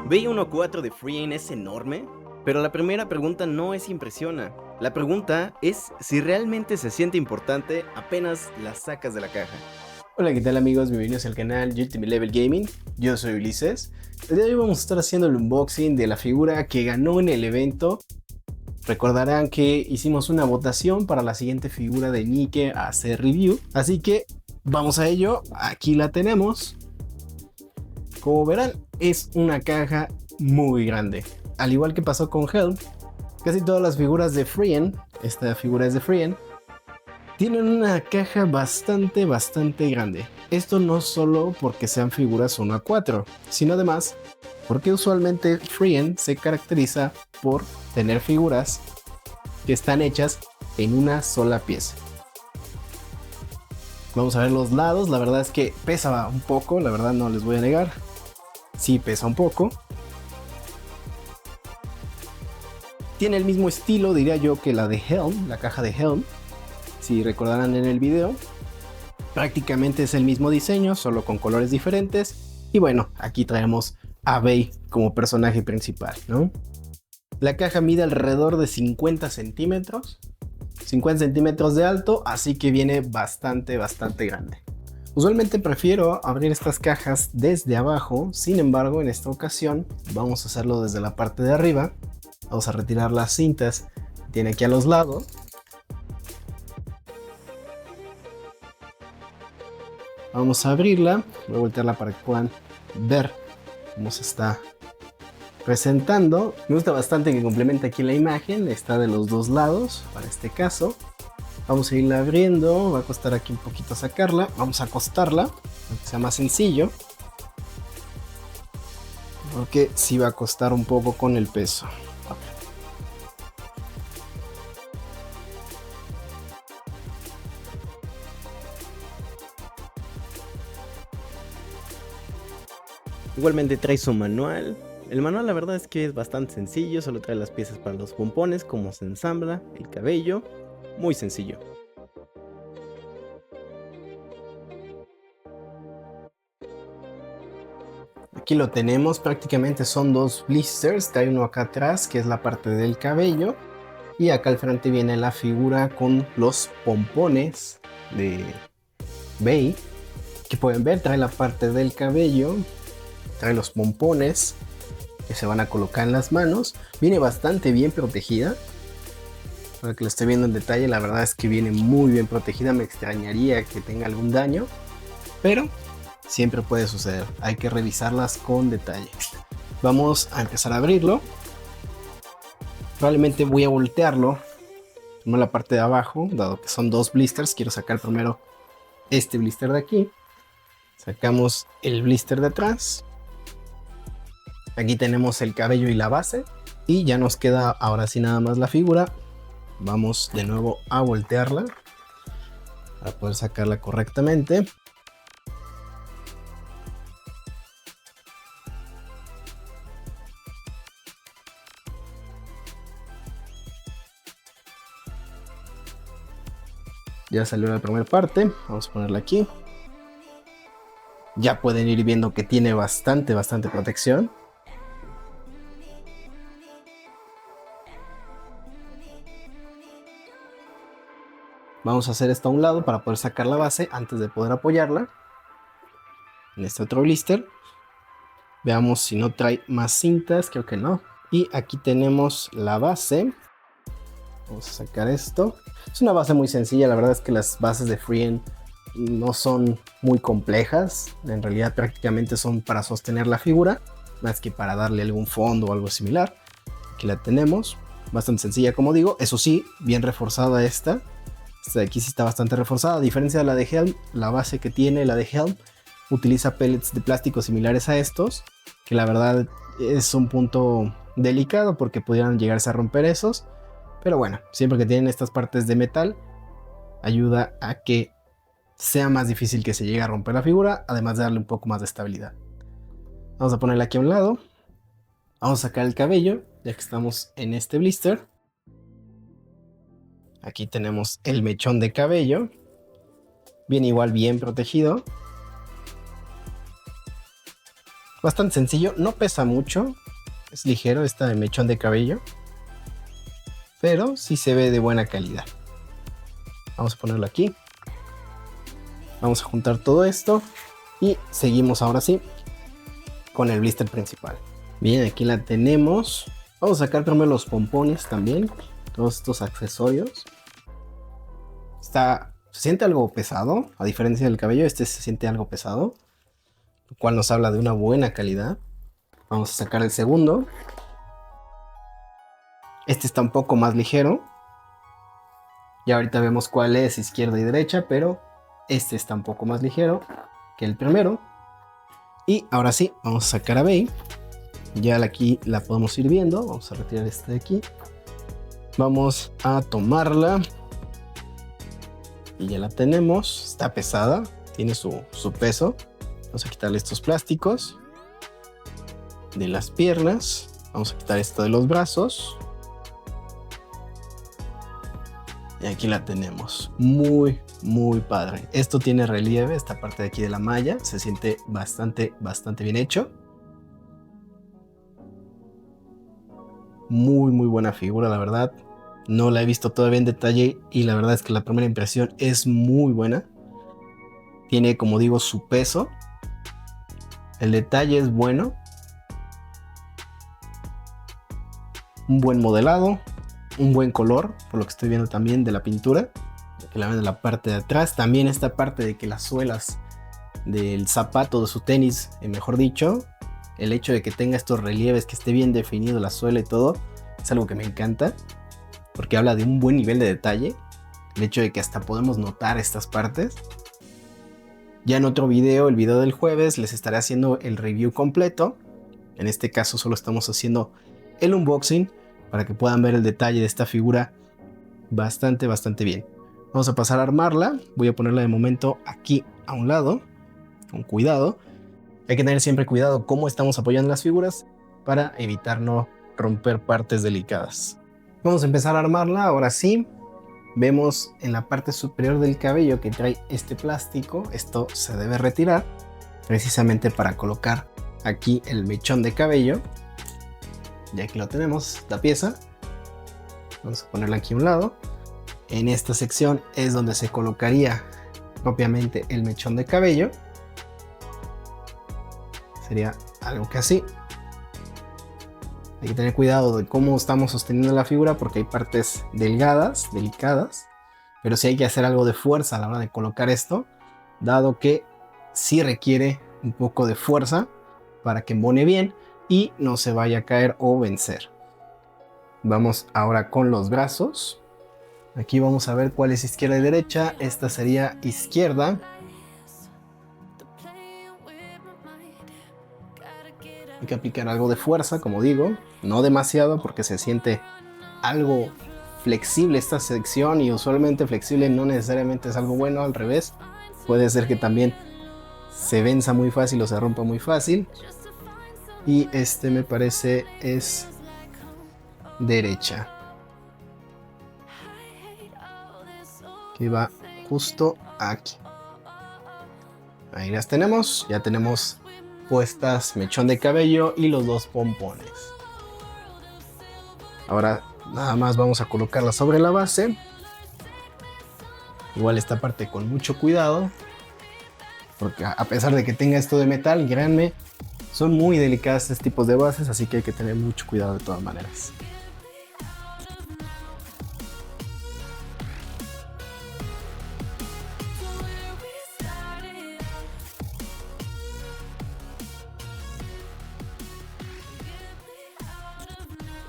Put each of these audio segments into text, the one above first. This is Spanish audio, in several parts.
B14 de Frien es enorme, pero la primera pregunta no es si impresiona. La pregunta es si realmente se siente importante apenas la sacas de la caja. Hola, ¿qué tal amigos? Bienvenidos al canal Ultimate Level Gaming. Yo soy Ulises. El día de hoy vamos a estar haciendo el unboxing de la figura que ganó en el evento. Recordarán que hicimos una votación para la siguiente figura de Nike a hacer review. Así que vamos a ello. Aquí la tenemos. Como verán, es una caja muy grande. Al igual que pasó con Helm, casi todas las figuras de Frien, esta figura es de Frien, tienen una caja bastante grande. Esto no solo porque sean figuras 1 a 4, sino además porque usualmente Frien se caracteriza por tener figuras que están hechas en una sola pieza. Vamos a ver los lados, la verdad es que pesa un poco, la verdad no les voy a negar. Sí pesa un poco. Tiene el mismo estilo, diría yo, que la de Helm, la caja de Helm. Si recordarán en el video, prácticamente es el mismo diseño, solo con colores diferentes. Y bueno, aquí traemos a Bey como personaje principal, ¿no? La caja mide alrededor de 50 centímetros. 50 centímetros de alto, así que viene bastante grande. Usualmente prefiero abrir estas cajas desde abajo, sin embargo en esta ocasión vamos a hacerlo desde la parte de arriba. Vamos a retirar las cintas que tiene aquí a los lados. Vamos a abrirla, voy a voltearla para que puedan ver cómo se está presentando. Me gusta bastante que complemente aquí la imagen, está de los dos lados para este caso. Vamos a irla abriendo, va a costar aquí un poquito sacarla, vamos a acostarla para que sea más sencillo, porque sí va a costar un poco con el peso. Igualmente trae su manual. El manual la verdad es que es bastante sencillo, solo trae las piezas para los pompones, cómo se ensambla, el cabello, muy sencillo. Aquí lo tenemos, prácticamente son dos blisters, trae uno acá atrás que es la parte del cabello y acá al frente viene la figura con los pompones de Bey, que pueden ver, trae la parte del cabello, trae los pompones que se van a colocar en las manos, viene bastante bien protegida. Para que lo esté viendo en detalle, la verdad es que viene muy bien protegida, me extrañaría que tenga algún daño, pero siempre puede suceder, hay que revisarlas con detalle. Vamos a empezar a abrirlo. Probablemente voy a voltearlo, tomar la parte de abajo, dado que son dos blisters, quiero sacar primero este blister de aquí. Sacamos el blister de atrás. Aquí tenemos el cabello y la base. Y ya nos queda ahora sí nada más la figura. Vamos de nuevo a voltearla para poder sacarla correctamente. Ya salió la primera parte, vamos a ponerla aquí. Ya pueden ir viendo que tiene bastante protección. Vamos a hacer esto a un lado para poder sacar la base antes de poder apoyarla en este otro blister. Veamos si no trae más cintas, creo que no. Y aquí tenemos la base. Vamos a sacar esto. Es una base muy sencilla, la verdad es que las bases de Frien no son muy complejas. En realidad prácticamente son para sostener la figura, más que para darle algún fondo o algo similar. Aquí la tenemos, bastante sencilla como digo. Eso sí, bien reforzada esta. Esta de aquí sí está bastante reforzada. A diferencia de la de Helm, la base que tiene la de Helm utiliza pellets de plástico similares a estos, que la verdad es un punto delicado porque pudieran llegarse a romper esos. Pero bueno, siempre que tienen estas partes de metal, ayuda a que sea más difícil que se llegue a romper la figura, además de darle un poco más de estabilidad. Vamos a ponerla aquí a un lado. Vamos a sacar el cabello, ya que estamos en este blister. Aquí tenemos el mechón de cabello. Viene igual bien protegido. Bastante sencillo, no pesa mucho, es ligero este mechón de cabello, pero sí se ve de buena calidad. Vamos a ponerlo aquí. Vamos a juntar todo esto y seguimos ahora sí con el blister principal. Bien, aquí la tenemos. Vamos a sacar primero los pompones también, todos estos accesorios. Se siente algo pesado, a diferencia del cabello, este se siente algo pesado, lo cual nos habla de una buena calidad. Vamos a sacar el segundo. Este está un poco más ligero. Y ahorita vemos cuál es izquierda y derecha, pero este está un poco más ligero que el primero. Y ahora sí, vamos a sacar a Bey. Ya aquí la podemos ir viendo. Vamos a retirar este de aquí. Vamos a tomarla. Y ya la tenemos. Está pesada. Tiene su peso. Vamos a quitarle estos plásticos de las piernas. Vamos a quitar esto de los brazos. Y aquí la tenemos. Muy padre. Esto tiene relieve, esta parte de aquí de la malla. Se siente bastante bien hecho. Muy buena figura, la verdad. No la he visto todavía en detalle y la verdad es que la primera impresión es muy buena. Tiene, como digo, su peso. El detalle es bueno. Un buen modelado. Un buen color, por lo que estoy viendo también de la pintura. Que la ven en la parte de atrás. También esta parte de que las suelas del zapato, de su tenis, mejor dicho, el hecho de que tenga estos relieves, que esté bien definido la suela y todo, es algo que me encanta, porque habla de un buen nivel de detalle. El hecho de que hasta podemos notar estas partes. Ya en otro video, el video del jueves, les estaré haciendo el review completo. En este caso solo estamos haciendo el unboxing para que puedan ver el detalle de esta figura bastante bien. Vamos a pasar a armarla. Voy a ponerla de momento aquí a un lado, con cuidado. Hay que tener siempre cuidado cómo estamos apoyando las figuras para evitar no romper partes delicadas. Vamos a empezar a armarla. Ahora sí, vemos en la parte superior del cabello que trae este plástico. Esto se debe retirar precisamente para colocar aquí el mechón de cabello. Y aquí lo tenemos, esta pieza. Vamos a ponerla aquí a un lado. En esta sección es donde se colocaría propiamente el mechón de cabello. Sería algo que así. Hay que tener cuidado de cómo estamos sosteniendo la figura porque hay partes delgadas, delicadas. Pero sí hay que hacer algo de fuerza a la hora de colocar esto, dado que sí requiere un poco de fuerza para que embone bien y no se vaya a caer o vencer. Vamos ahora con los brazos. Aquí vamos a ver cuál es izquierda y derecha. Esta sería izquierda. Hay que aplicar algo de fuerza, como digo, no demasiado porque se siente algo flexible esta sección y usualmente flexible no necesariamente es algo bueno, al revés. Puede ser que también se venza muy fácil o se rompa muy fácil. Y este me parece es derecha. Que va justo aquí. Ahí las tenemos. Ya tenemos puestas mechón de cabello y los dos pompones. Ahora nada más vamos a colocarla sobre la base. Igual esta parte con mucho cuidado, porque a pesar de que tenga esto de metal, créanme, son muy delicadas estos tipos de bases, así que hay que tener mucho cuidado de todas maneras.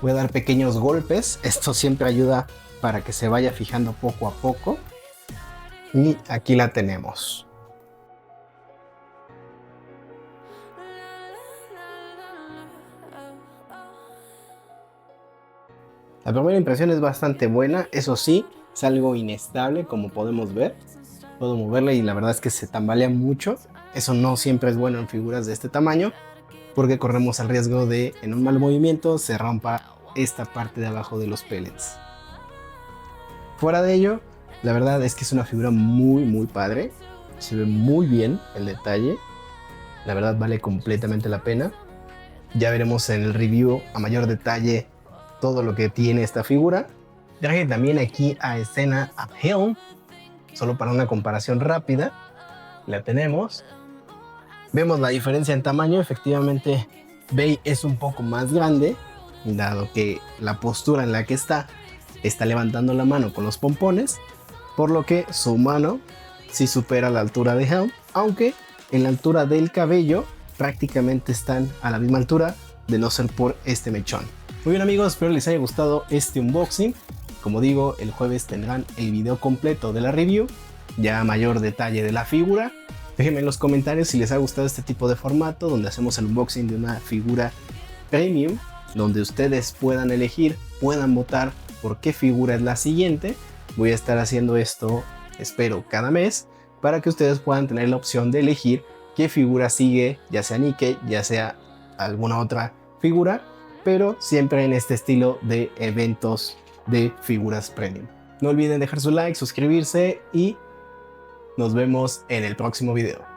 Voy a dar pequeños golpes, esto siempre ayuda para que se vaya fijando poco a poco. Y aquí la tenemos. La primera impresión es bastante buena, eso sí, es algo inestable como podemos ver. Puedo moverla y la verdad es que se tambalea mucho. Eso no siempre es bueno en figuras de este tamaño, porque corremos el riesgo de, en un mal movimiento, se rompa esta parte de abajo de los pellets. Fuera de ello, la verdad es que es una figura muy padre. Se ve muy bien el detalle. La verdad vale completamente la pena. Ya veremos en el review a mayor detalle todo lo que tiene esta figura. Traje también aquí a escena a Helm, solo para una comparación rápida. La tenemos. Vemos la diferencia en tamaño. Efectivamente, Bey es un poco más grande, dado que la postura en la que está levantando la mano con los pompones, por lo que su mano sí supera la altura de Helm, aunque en la altura del cabello prácticamente están a la misma altura, de no ser por este mechón. Muy bien amigos, espero les haya gustado este unboxing. Como digo, el jueves tendrán el video completo de la review, ya a mayor detalle de la figura. Déjenme en los comentarios si les ha gustado este tipo de formato, donde hacemos el unboxing de una figura premium, donde ustedes puedan elegir, puedan votar por qué figura es la siguiente. Voy a estar haciendo esto, espero, cada mes, para que ustedes puedan tener la opción de elegir qué figura sigue, ya sea Nikke, ya sea alguna otra figura, pero siempre en este estilo de eventos de figuras premium. No olviden dejar su like, suscribirse y nos vemos en el próximo video.